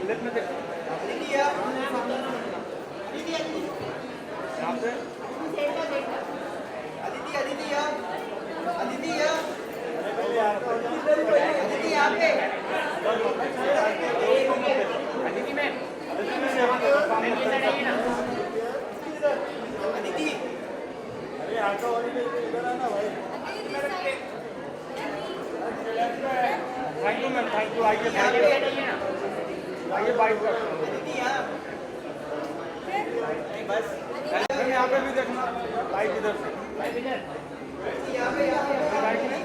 Left में देखो यहाँ पे अदिति अदिति यहाँ अदिति यहाँ अदिति यहाँ पे अदिति में सामने अदिति अरे आटा वाली इधर आना भाई thank you ma'am thank you आइए आइए बाइक पर अदिति यहाँ बस मैम यहाँ पे भी देखना लाइट इधर से यहाँ पे लाइट में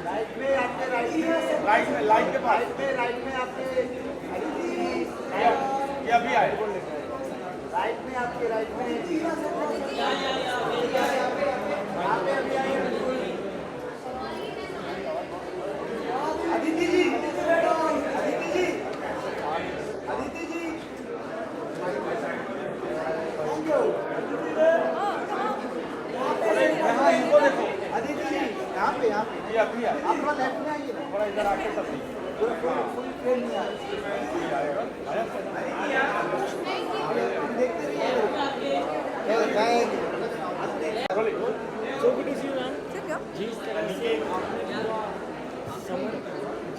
राइट में आपके राइट में लाइट के पास राइट में आपके अदिति ये अभी आए राइट में आपके राइट में यहाँ पे अभी आए अदिति जी अदिति जी अदिति जी थैंक यू यहाँ इनको देखो अदिति जी यहाँ पे ये अभी आए आप थोड़ा लेफ्ट में आइए थोड़ा इधर आके सब फुल फ्रेम नहीं आया देखते रहिए So good to see you, ma'am. जिस तरह से आपने पूरा समर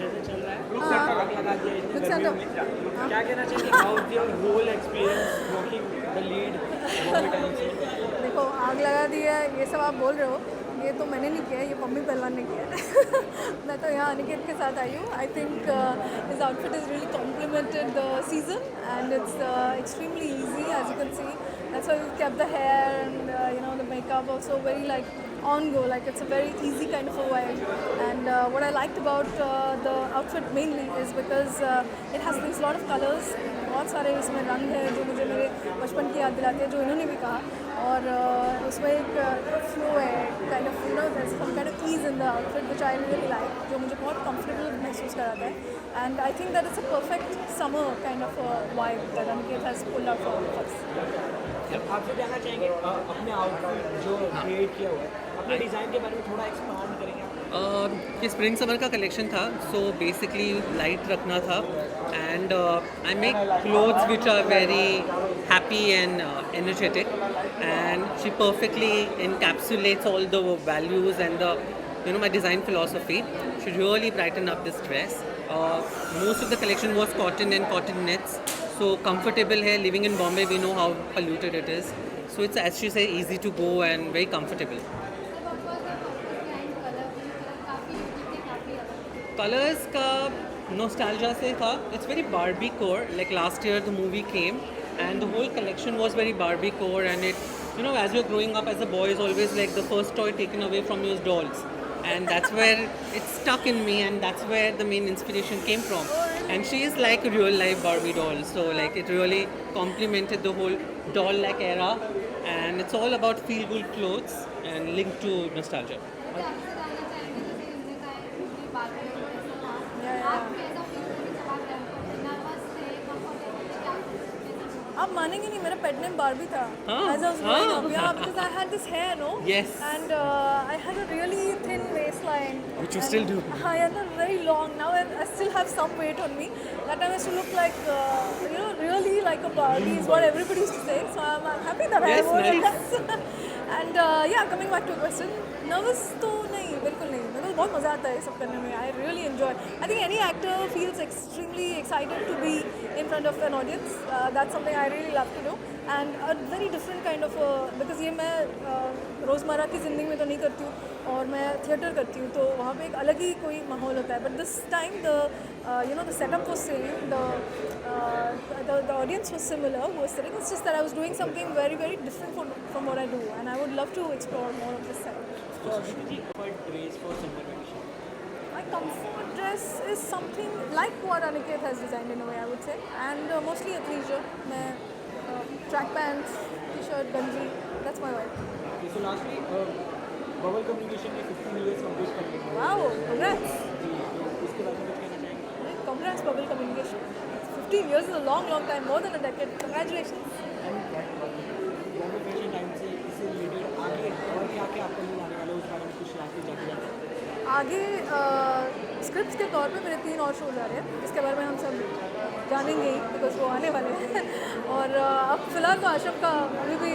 जैसे चल रहा है आग लगा दिया इतने गर्मी में क्या कहना चाहिए how is your whole experience working the lead Bombay Times में देखो आग लगा दी है ये सब आप बोल रहे हो ये तो मैंने नहीं किया ये मम्मी पहलवान ने किया है मैं तो यहाँ अनिकेत के साथ आई हूँ I think his outfit is really complimented the season and it's extremely easy as you can see that's why we kept the hair and you know the makeup also very like on go, like it's a very easy kind of a vibe. And what I liked about the outfit mainly is because it has these lot of colors. बहुत सारे इसमें रंग हैं जो मुझे मेरे बचपन की याद दिलाते हैं जो इन्होंने भी कहा और उसमें एक फ्लो है kind of you know there's some kind of ease in the outfit which I really like जो मुझे बहुत comfortable महसूस कराता है and I think that it's a perfect summer kind of a vibe that Aniket has pulled out for all of us. आपसे जानना चाहेंगे अपने आउटफिट जो क्रिएट किया हुआ है अपने डिज़ाइन के बारे में थोड़ा एक्सपांड करेंगे ये स्प्रिंग समर का कलेक्शन था सो बेसिकली लाइट रखना था and I make clothes which are very happy and energetic and she perfectly encapsulates all the values and the my design philosophy. She really brightened up this dress. Most of the collection was cotton and cotton knits, so comfortable है. Living in Bombay we know how polluted it is, so it's as she say easy to go and very comfortable. Colors का nostalgia से था. It's very Barbie core. Like last year the movie came and the whole collection was very Barbie core and it as you're growing up as a boy is always like the first toy taken away from you is dolls. And that's where it stuck in me and that's where the main inspiration came from. And she is like a real life Barbie doll, so like it really complemented the whole doll like era and it's all about feel good clothes and linked to nostalgia. आप मानेंगे नहीं मेरा pet name Barbie था हाँ, as I was growing up yeah because I had this hair no Yes. and I had a really thin waistline Which you and still do. I had a very long now I still have some weight on me that time I used to look like really like a Barbie is what everybody used to say so I'm happy that Yes, I wore nice. it and yeah coming back to your question nervous तो नहीं बिल्कुल नहीं मेरे को बहुत मज़ा आता है ये सब करने में I really enjoy I think any actor feels extremely excited to be in front of an audience that's something I really love to do and a very different kind of because ये मैं रोज़मर्रा की ज़िंदगी में तो नहीं करती हूँ और मैं थिएटर करती हूँ तो वहाँ पे एक अलग ही कोई माहौल होता है but this time the the setup was same the audience was similar who was sitting it's just that I was doing something very very different from what I do and I would love to explore more of this side. So Aditi, what dress for summer vacation? My comfort dress is something like what Aniket has designed in a way I would say and mostly athleisure मैं track pants t-shirt ganji that's my vibe. Okay, so lastly bubble communication ने 15 years complete कर लिया Wow congrats जी तो इसके बारे में कुछ कहना चाहेंगे congrats Bubble Communication 15 years is a long time more than a decade congratulations. Bombay fashion time से इससे रिलेटेड आगे और क्या क्या आपको मिल आने वाला है उस बारे में कुछ आपके जाते जाते आगे स्क्रिप्ट्स के तौर पे मेरे 3 और शोज आ रहे हैं जिसके बारे में हम सब जानेंगे ही बिकॉज वो आने वाले हैं और अब फिलहाल तो आश्रम का अभी भी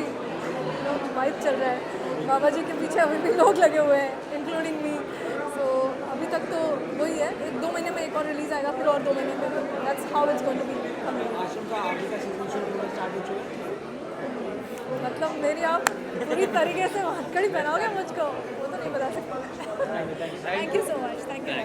वाइब चल रहा है, बाबा जी के पीछे अभी भी लोग लगे हुए हैं इंक्लूडिंग मी। सो अभी तक तो वही है, 1-2 महीने में एक और रिलीज़ आएगा, फिर और 2 महीने में, that's how it's going to be. आश्रम का आगे का सीजन शूट होना स्टार्ट हो चुका है। मतलब मेरी आप पूरी तरीके से हथकड़ी पहनाओगे मुझको, वो तो नहीं बता सकते। Thank you so much, thank you.